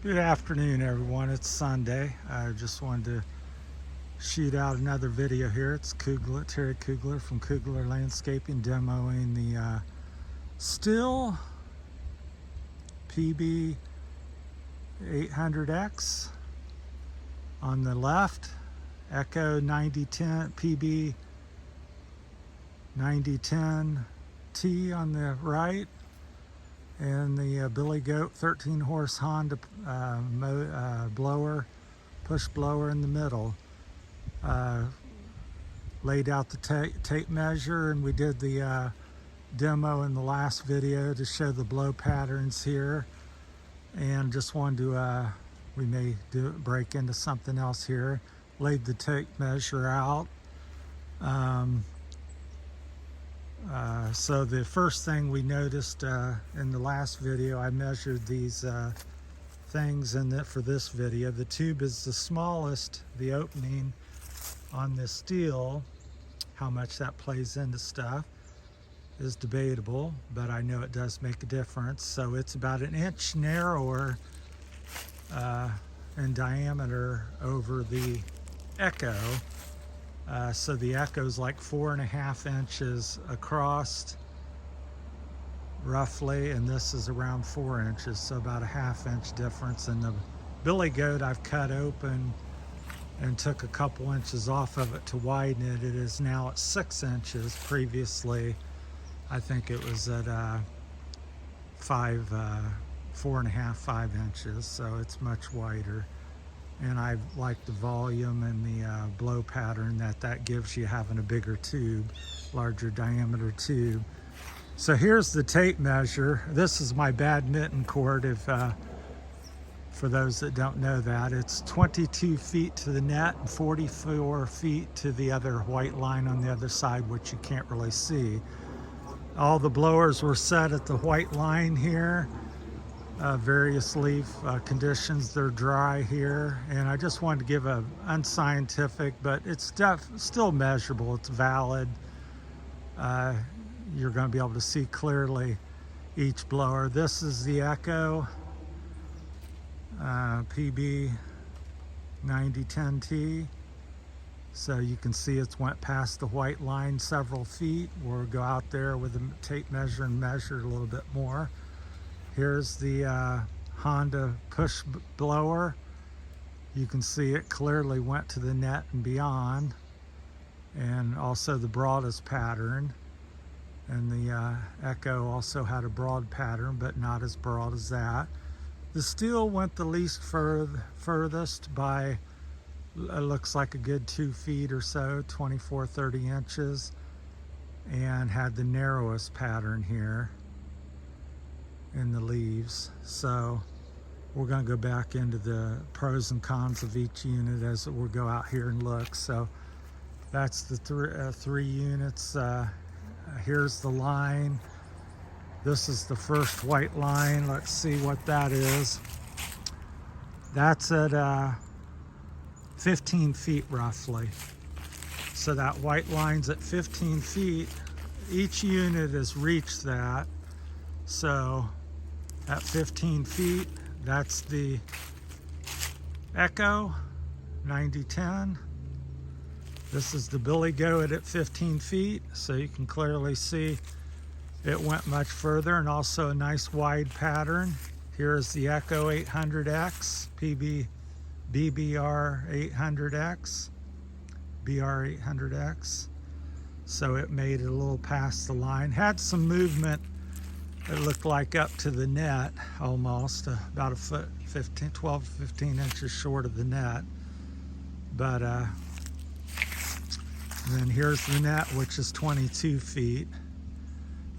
Good afternoon, everyone. It's Sunday. I just wanted to shoot out another video here. It's Terry Kugler from Kugler Landscaping, demoing the Stihl PB 800X. On the left, Echo 9010 PB 9010T on the right, and the Billy Goat 13 horse Honda blower, push blower in the middle. Laid out the tape measure, and we did the demo in the last video to show the blow patterns here. And just wanted to, we may break into something else here. Laid the tape measure out. So the first thing we noticed in the last video, I measured these things for this video. The tube is the smallest, the opening on this Stihl. How much that plays into stuff is debatable, but I know it does make a difference. So it's about an inch narrower in diameter over the Echo. So the Echo is like 4.5 inches across roughly, and this is around 4 inches, so about a 1/2 inch difference. And the Billy Goat I've cut open and took a couple inches off of it to widen it. It is now at 6 inches. Previously, I think it was at 4.5, 5 inches, so it's much wider. And I like the volume and the blow pattern that gives you having a bigger tube, larger diameter tube. So here's the tape measure. This is my badminton court, for those that don't know that. It's 22 feet to the net and 44 feet to the other white line on the other side, which you can't really see. All the blowers were set at the white line here. Various leaf conditions. They're dry here, and I just wanted to give a unscientific, but it's still measurable. It's valid. You're going to be able to see clearly each blower. This is the Echo PB 9010T. So you can see it's went past the white line several feet. We'll go out there with a tape measure and measure it a little bit more. Here's the Honda push blower. You can see it clearly went to the net and beyond, and also the broadest pattern. And the Echo also had a broad pattern, but not as broad as that. The Stihl went the least furthest by, it looks like a good 2 feet or so, 24, 30 inches, and had the narrowest pattern here in the leaves. So we're going to go back into the pros and cons of each unit as we'll go out here and look. So that's the three units. Here's the line. This is the first white line. Let's see what that is. That's at 15 feet roughly. So that white line's at 15 feet. Each unit has reached that. So at 15 feet, that's the Echo 9010. This is the Billy Goat at 15 feet, so you can clearly see it went much further, and also a nice wide pattern. Here's the Echo 800X, BBR 800X, BR 800X. So it made it a little past the line. Had some movement. It looked like up to the net almost, about a foot, 12, 15 inches short of the net. But then here's the net, which is 22 feet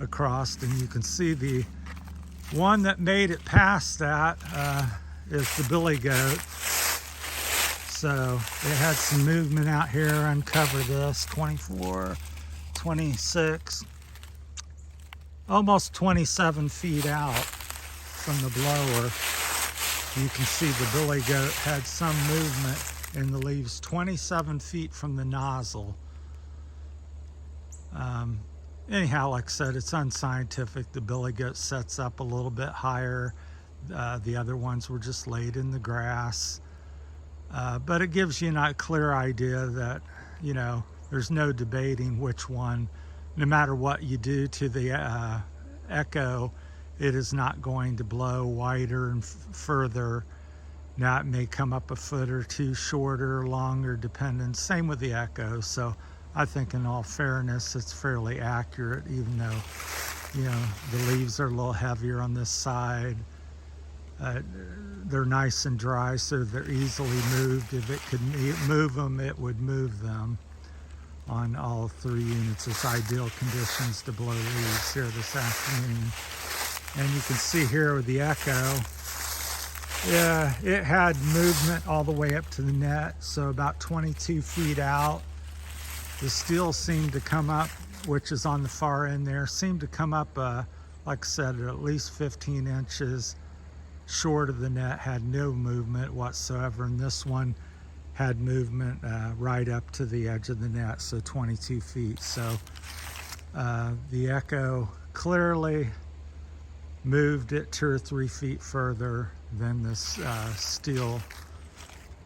across, and you can see the one that made it past that is the Billy Goat. So it had some movement out here. Uncover this, 24, 26, almost 27 feet out from the blower. You can see the Billy Goat had some movement in the leaves, 27 feet from the nozzle. Anyhow, like I said, it's unscientific. The Billy Goat sets up a little bit higher The other ones were just laid in the grass. But it gives you a clear idea that, there's no debating which one, no matter what you do to the echo, it is not going to blow wider and further. Now it may come up a foot or two shorter or longer, depending. Same with the echo. So I think in all fairness, it's fairly accurate, even though, the leaves are a little heavier on this side. They're nice and dry, so they're easily moved. If it could move them, it would move them. On all 3 units, it's ideal conditions to blow leaves here this afternoon. And you can see here with the echo, yeah, it had movement all the way up to the net, so about 22 feet out. The Stihl seemed to come up, which is on the far end there, seemed to come up, like I said, at least 15 inches short of the net, had no movement whatsoever. And this one had movement right up to the edge of the net, so 22 feet. So the echo clearly moved it 2 or 3 feet further than this Stihl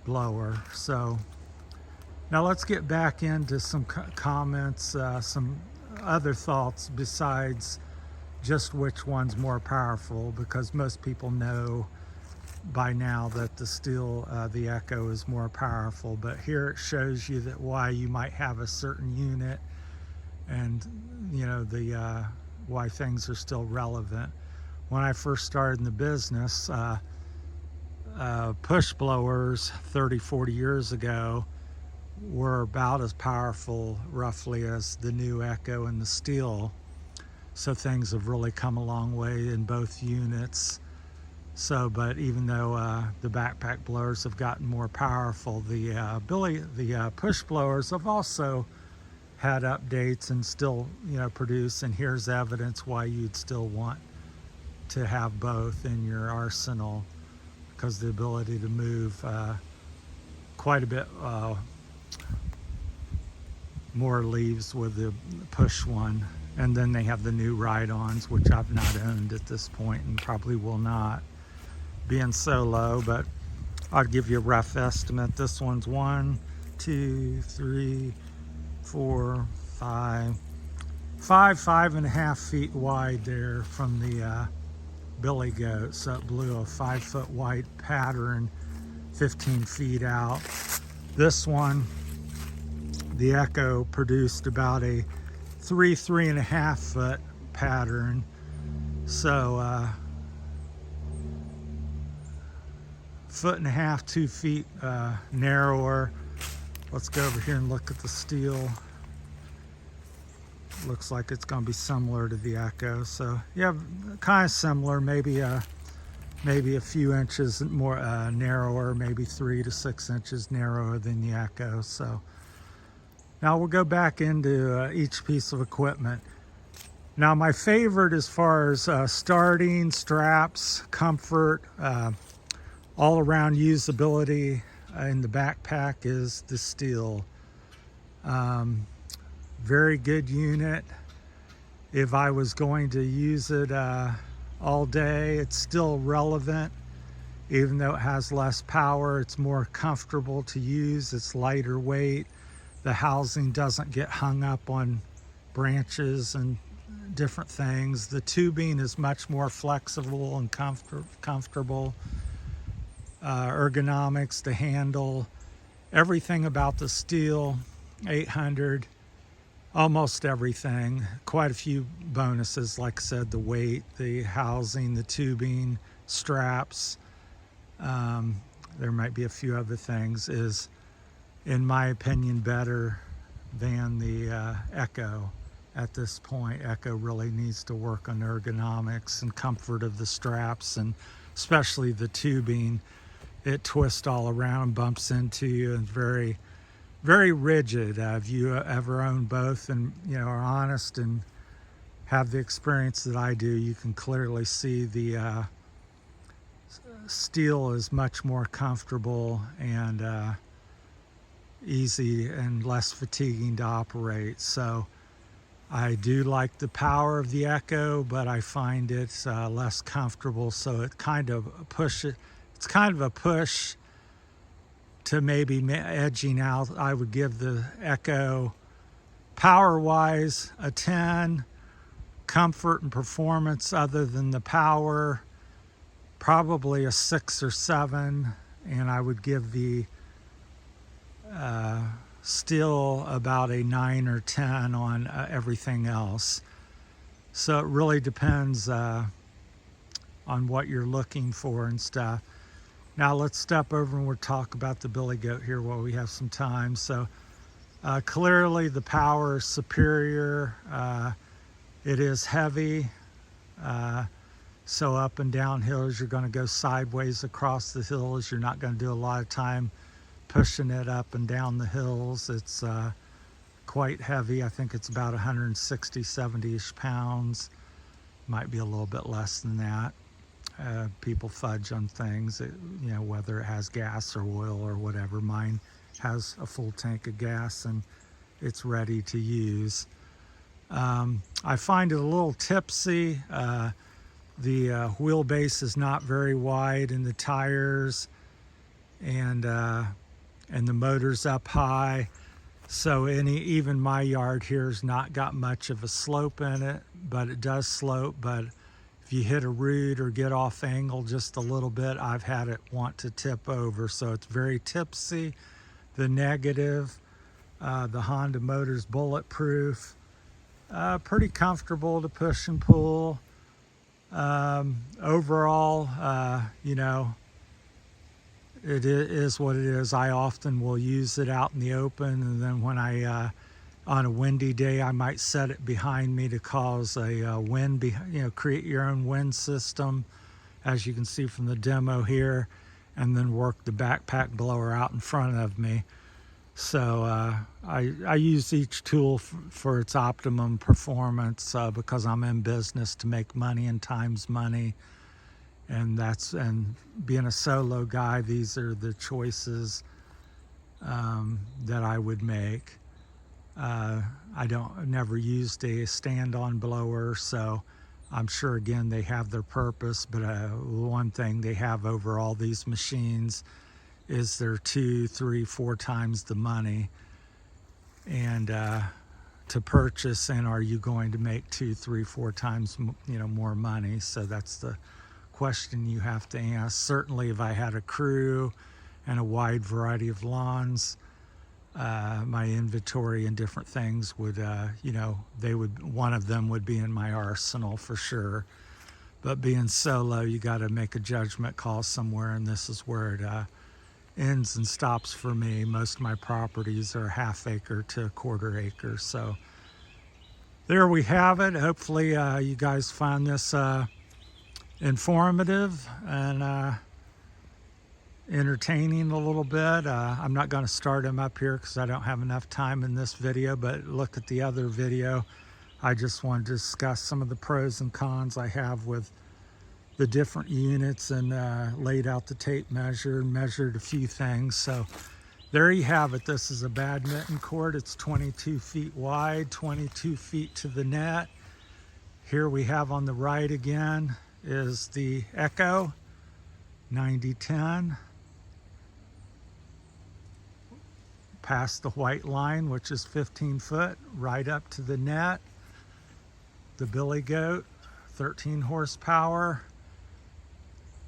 blower. So now let's get back into some comments, some other thoughts besides just which one's more powerful, because most people know by now that the Stihl, the echo is more powerful. But here it shows you that why you might have a certain unit, and the why things are still relevant. When I first started in the business, push blowers 30-40 years ago were about as powerful roughly as the new echo and the Stihl. So things have really come a long way in both units. So, but even though the backpack blowers have gotten more powerful, the push blowers have also had updates and still, produce. And here's evidence why you'd still want to have both in your arsenal, because the ability to move quite a bit more leaves with the push one. And then they have the new ride-ons, which I've not owned at this point and probably will not, being so low. But I'll give you a rough estimate. This one's 1, 2, 3, 4, 5.5 feet wide there from the billy goat. So it blew a 5-foot wide pattern 15 feet out. This one, the echo, produced about a 3.5 foot pattern. So 1.5 feet, 2 feet narrower. Let's go over here and look at the Stihl. Looks like it's going to be similar to the echo. So yeah, kind of similar, maybe a few inches more narrower, maybe 3 to 6 inches narrower than the echo. So now we'll go back into each piece of equipment. Now my favorite as far as starting, straps, comfort, all around usability in the backpack is the Stihl. Very good unit. If I was going to use it all day, it's still relevant. Even though it has less power, it's more comfortable to use. It's lighter weight. The housing doesn't get hung up on branches and different things. The tubing is much more flexible and comfortable. Ergonomics, the handle, everything about the Stihl 800, almost everything. Quite a few bonuses, like I said, the weight, the housing, the tubing, straps. There might be a few other things, is, in my opinion, better than the Echo at this point. Echo really needs to work on ergonomics and comfort of the straps, and especially the tubing. It twists all around and bumps into you, and very, very rigid. If you ever own both and are honest and have the experience that I do, you can clearly see the Stihl is much more comfortable and easy and less fatiguing to operate. So I do like the power of the Echo, but I find it's less comfortable, so it's kind of a push to maybe edging out. I would give the Echo power-wise a 10. Comfort and performance other than the power, probably a 6 or 7. And I would give the Stihl about a 9 or 10 on everything else. So it really depends on what you're looking for and stuff. Now let's step over and we'll talk about the billy goat here while we have some time. So clearly the power is superior. It is heavy, so up and down hills, you're going to go sideways across the hills. You're not going to do a lot of time pushing it up and down the hills. It's quite heavy. I think it's about 160, 70-ish pounds. Might be a little bit less than that. People fudge on things, you know, whether it has gas or oil or whatever. Mine has a full tank of gas and it's ready to use. I find it a little tipsy. The wheelbase is not very wide in the tires, and the motor's up high. So even my yard here's not got much of a slope in it, but it does slope. But if you hit a root or get off angle just a little bit, I've had it want to tip over. So it's very tipsy. The negative, the Honda motor's bulletproof. Pretty comfortable to push and pull. Overall, you know, it is what it is. I often will use it out in the open, and then when on a windy day, I might set it behind me to cause a wind, you know, create your own wind system, as you can see from the demo here, and then work the backpack blower out in front of me. So I use each tool for its optimum performance because I'm in business to make money and time's money, and being a solo guy, these are the choices that I would make. Never used a stand-on blower, so I'm sure again they have their purpose, but one thing they have over all these machines is they're 2, 3, 4 times the money and to purchase, and are you going to make 2, 3, 4 times, you know, more money? So that's the question you have to ask. Certainly if I had a crew and a wide variety of lawns, my inventory and different things would, you know, one of them would be in my arsenal for sure. But being solo, you got to make a judgment call somewhere, and this is where it ends and stops for me. Most of my properties are ½ acre to ¼ acre. So there we have it. Hopefully you guys find this informative and entertaining a little bit. I'm not going to start them up here because I don't have enough time in this video, but look at the other video. I just wanted to discuss some of the pros and cons I have with the different units, and laid out the tape measure and measured a few things. So there you have it. This is a badminton court. It's 22 feet wide, 22 feet to the net. Here we have on the right again is the Echo 9010. Past the white line, which is 15 foot, right up to the net. The billy goat, 13 horsepower.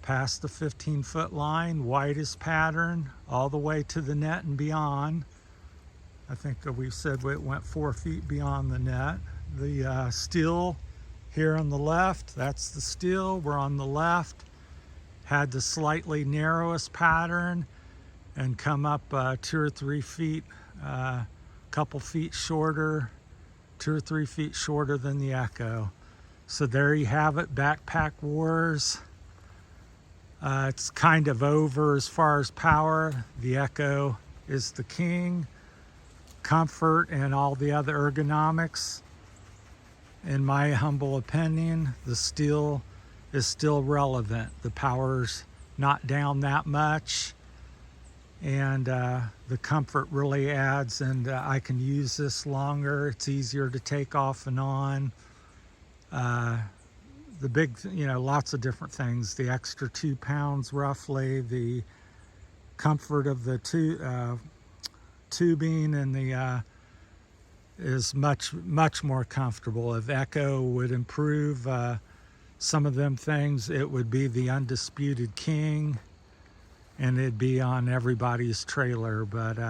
Past the 15-foot line, widest pattern, all the way to the net and beyond. I think we said it went 4 feet beyond the net. The Stihl here on the left, that's the Stihl. We're on the left. Had the slightly narrowest pattern and come up 2 or 3 feet, couple feet shorter, 2 or 3 feet shorter than the Echo. So there you have it, Backpack Wars. It's kind of over as far as power. The Echo is the king. Comfort and all the other ergonomics, in my humble opinion, the Stihl is still relevant. The power's not down that much. and the comfort really adds, and I can use this longer. It's easier to take off and on. The big, lots of different things. The extra 2 pounds roughly, the comfort of the tubing, and the is much more comfortable. If Echo would improve some of them things, it would be the undisputed king, and it'd be on everybody's trailer. But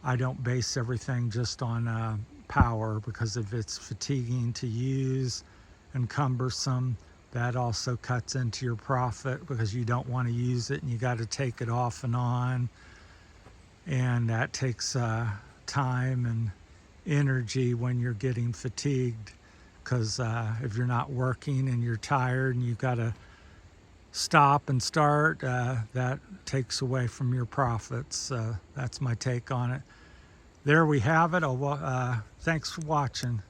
I don't base everything just on power, because if it's fatiguing to use and cumbersome, that also cuts into your profit, because you don't want to use it and you got to take it off and on, and that takes time and energy when you're getting fatigued, because if you're not working and you're tired and you've got to stop and start, that takes away from your profits. That's my take on it. There we have it. Thanks for watching.